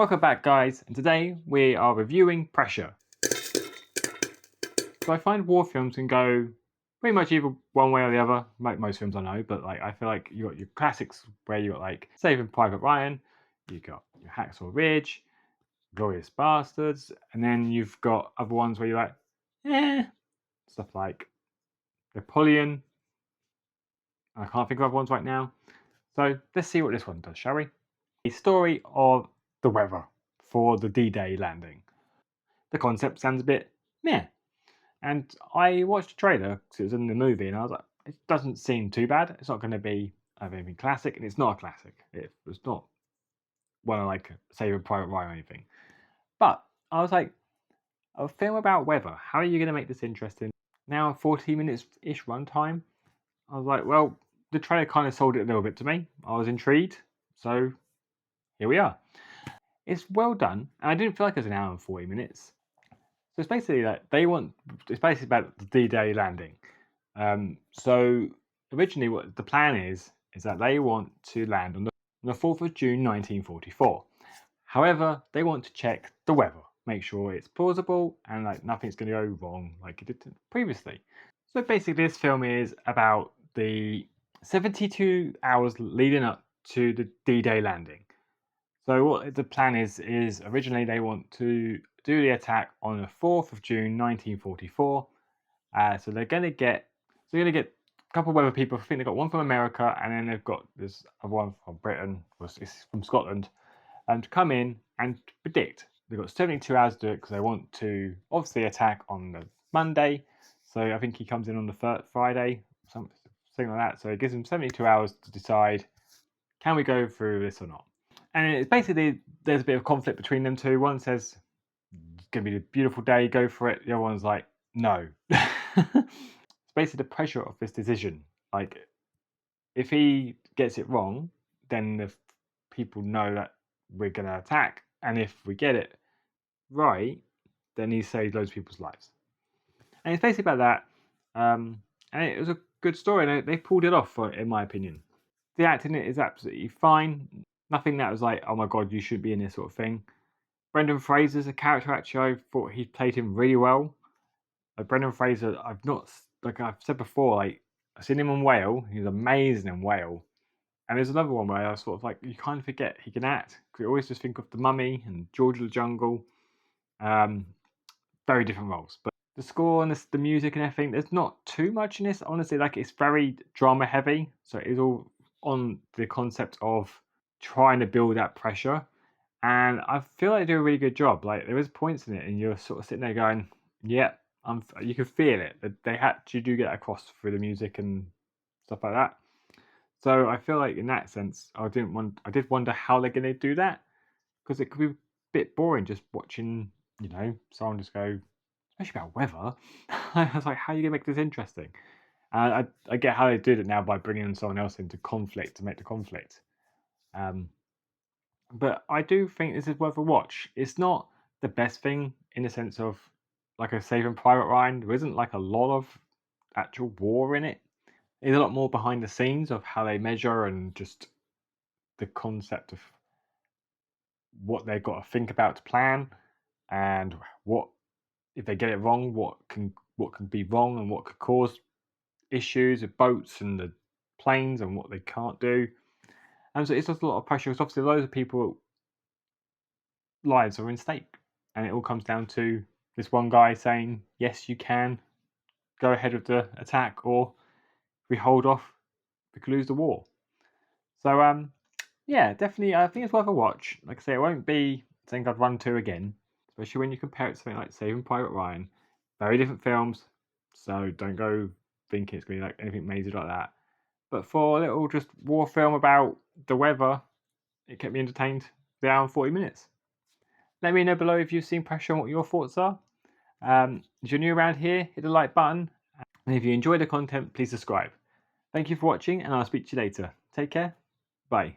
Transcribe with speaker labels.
Speaker 1: Welcome back, guys, and today we are reviewing Pressure. So I find war films can go pretty much either one way or the other, like most films I know, but I feel like you got your classics where you got like Saving Private Ryan, you got your Hacksaw Ridge, Glorious Bastards, and then you've got other ones where you're like, stuff like Napoleon. I can't think of other ones right now. So let's see what this one does, shall we? A story of the weather for the D-Day landing. The concept sounds a bit meh. And I watched the trailer because it was in the movie, and I was like, it doesn't seem too bad. It's not going to be anything classic, and it's not a classic. It was not one of like Saving Private Ryan or anything. But I was like, a film about weather. How are you going to make this interesting? Now 40 minutes ish runtime. I was like, well, the trailer kind of sold it a little bit to me. I was intrigued, so here we are. It's well done, and I didn't feel like it was an hour and 40 minutes. So it's basically like it's basically about the D-Day landing. So originally what the plan is that they want to land on the 4th of June 1944. However, they want to check the weather, make sure it's plausible and like nothing's going to go wrong like it did previously. So basically this film is about the 72 hours leading up to the D-Day landing. So what the plan is originally they want to do the attack on the 4th of June 1944. So they're going to get a couple of weather people. I think they've got one from America, and then they've got this other one from Britain, it's from Scotland, to come in and predict. They've got 72 hours to do it because they want to obviously attack on the Monday. So I think he comes in on the Friday, something like that. So it gives them 72 hours to decide, can we go through this or not? And it's basically, there's a bit of conflict between them two. One says, it's going to be a beautiful day, go for it. The other one's like, no. It's basically the pressure of this decision. Like, if he gets it wrong, then the people know that we're going to attack. And if we get it right, then he saved loads of people's lives. And it's basically about that. And it was a good story. And they pulled it off, in my opinion. The acting is absolutely fine. Nothing that was like, oh my god, you should be in this sort of thing. Brendan Fraser's a character, actually. I thought he played him really well. Brendan Fraser, like I've said before, like I've seen him on Whale. He's amazing in Whale. And there's another one where I was sort of like, you kind of forget he can act. Because you always just think of The Mummy and George of the Jungle. Very different roles. But the score and the music and everything, there's not too much in this. Honestly, like it's very drama heavy. So it is all on the concept of trying to build that pressure. And I feel like they do a really good job. Like there is points in it, and you're sort of sitting there going, "Yeah, you can feel it." That they actually do get across through the music and stuff like that. So I feel like in that sense, I did wonder how they're going to do that, because it could be a bit boring just watching, someone just go, especially about weather. I was like, how are you going to make this interesting? And I get how they did it now by bringing someone else into conflict to make the conflict. But I do think this is worth a watch. It's not the best thing in the sense of like a Saving Private Ryan. There isn't like a lot of actual war in it. There's a lot more behind the scenes of how they measure and just the concept of what they've got to think about to plan, and what if they get it wrong, what can be wrong and what could cause issues with boats and the planes and what they can't do. And so it's just a lot of pressure because obviously loads of people lives are in stake, and it all comes down to this one guy saying, yes, you can go ahead with the attack, or if we hold off, we could lose the war. So yeah, definitely I think it's worth a watch. Like I say, it won't be something I'd run to again, especially when you compare it to something like Saving Private Ryan. Very different films, so don't go thinking it's going to be like anything major like that. But for a little just war film about the weather, it kept me entertained for the hour and 40 minutes. Let me know below if you've seen Pressure and what your thoughts are. If you're new around here, hit the like button. And if you enjoy the content, please subscribe. Thank you for watching, and I'll speak to you later. Take care. Bye.